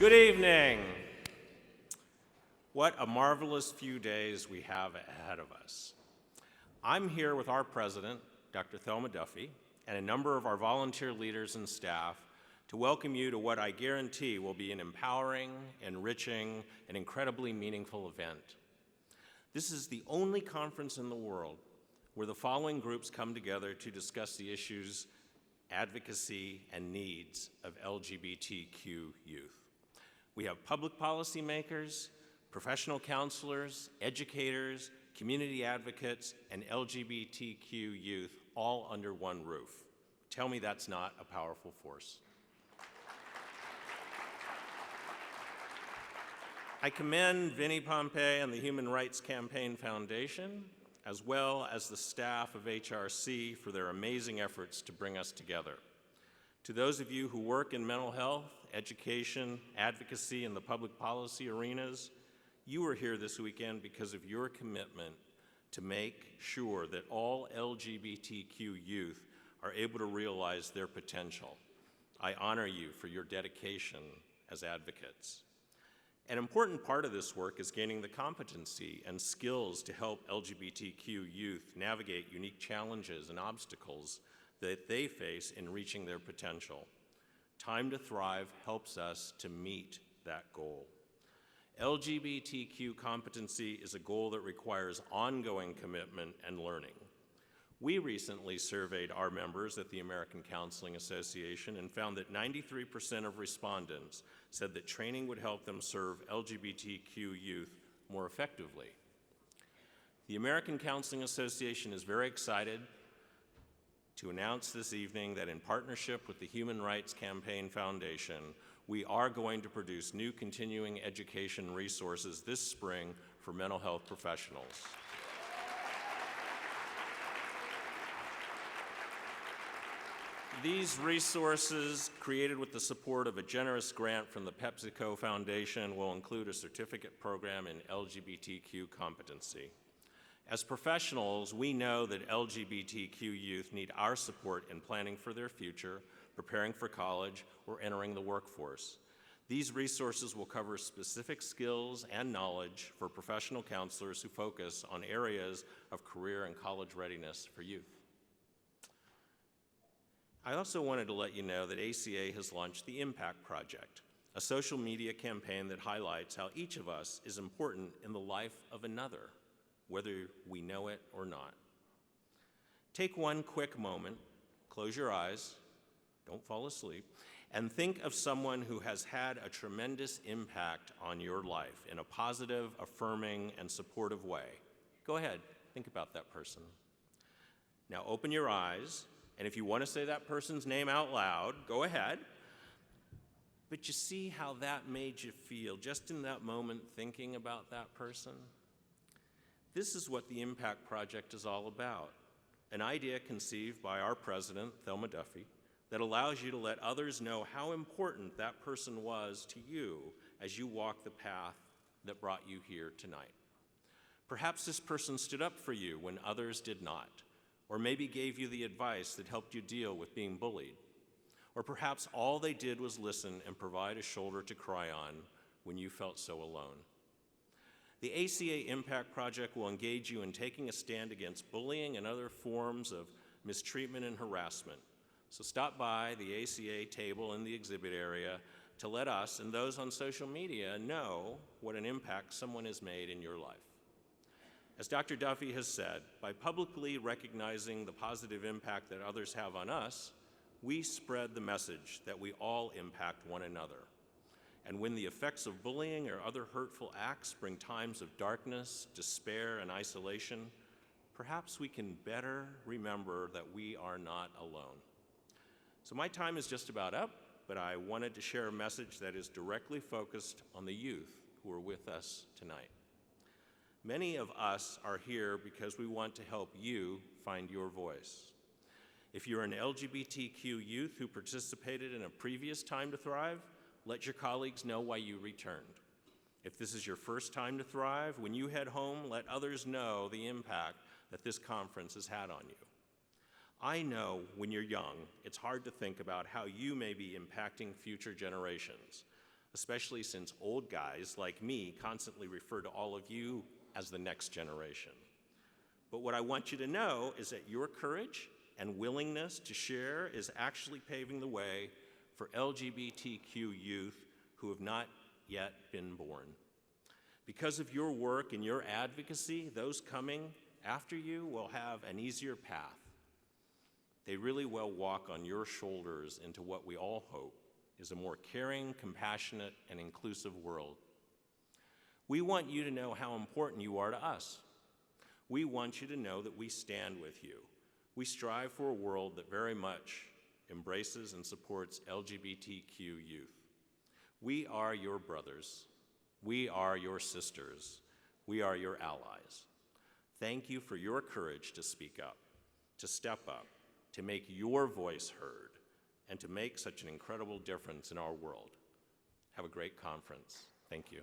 Good evening. What a marvelous few days we have ahead of us. I'm here with our president, Dr. Thelma Duffy, and a number of our volunteer leaders and staff to welcome you to what I guarantee will be an empowering, enriching, and incredibly meaningful event. This is the only conference in the world where the following groups come together to discuss the issues, advocacy, and needs of LGBTQ youth. We have public policy makers, professional counselors, educators, community advocates, and LGBTQ youth all under one roof. Tell me that's not a powerful force. I commend Vinnie Pompey and the Human Rights Campaign Foundation, as well as the staff of HRC for their amazing efforts to bring us together. To those of you who work in mental health, education, advocacy, and the public policy arenas, you are here this weekend because of your commitment to make sure that all LGBTQ youth are able to realize their potential. I honor you for your dedication as advocates. An important part of this work is gaining the competency and skills to help LGBTQ youth navigate unique challenges and obstacles that they face in reaching their potential. Time to Thrive helps us to meet that goal. LGBTQ competency is a goal that requires ongoing commitment and learning. We recently surveyed our members at the American Counseling Association and found that 93% of respondents said that training would help them serve LGBTQ youth more effectively. The American Counseling Association is very excited to announce this evening that in partnership with the Human Rights Campaign Foundation, we are going to produce new continuing education resources this spring for mental health professionals. These resources, created with the support of a generous grant from the PepsiCo Foundation, will include a certificate program in LGBTQ competency. As professionals, we know that LGBTQ youth need our support in planning for their future, preparing for college, or entering the workforce. These resources will cover specific skills and knowledge for professional counselors who focus on areas of career and college readiness for youth. I also wanted to let you know that ACA has launched the Impact Project, a social media campaign that highlights how each of us is important in the life of another, whether we know it or not. Take one quick moment, close your eyes, don't fall asleep, and think of someone who has had a tremendous impact on your life in a positive, affirming, and supportive way. Go ahead, think about that person. Now open your eyes, and if you want to say that person's name out loud, go ahead. But you see how that made you feel just in that moment thinking about that person? This is what the Impact Project is all about, an idea conceived by our president, Thelma Duffy, that allows you to let others know how important that person was to you as you walk the path that brought you here tonight. Perhaps this person stood up for you when others did not, or maybe gave you the advice that helped you deal with being bullied. Or perhaps all they did was listen and provide a shoulder to cry on when you felt so alone. The ACA Impact Project will engage you in taking a stand against bullying and other forms of mistreatment and harassment. So stop by the ACA table in the exhibit area to let us and those on social media know what an impact someone has made in your life. As Dr. Duffy has said, by publicly recognizing the positive impact that others have on us, we spread the message that we all impact one another. And when the effects of bullying or other hurtful acts bring times of darkness, despair, and isolation, perhaps we can better remember that we are not alone. So my time is just about up, but I wanted to share a message that is directly focused on the youth who are with us tonight. Many of us are here because we want to help you find your voice. If you're an LGBTQ youth who participated in a previous Time to Thrive, let your colleagues know why you returned. If this is your first Time to Thrive, when you head home, let others know the impact that this conference has had on you. I know when you're young, it's hard to think about how you may be impacting future generations. especially since old guys like me constantly refer to all of you as the next generation. But what I want you to know is that your courage and willingness to share is actually paving the way for LGBTQ youth who have not yet been born. Because of your work and your advocacy, those coming after you will have an easier path. They really will walk on your shoulders into what we all hope is a more caring, compassionate, and inclusive world. We want you to know how important you are to us. We want you to know that we stand with you. We strive for a world that very much embraces and supports LGBTQ youth. We are your brothers. We are your sisters. We are your allies. Thank you for your courage to speak up, to step up, to make your voice heard, and to make such an incredible difference in our world. Have a great conference. Thank you.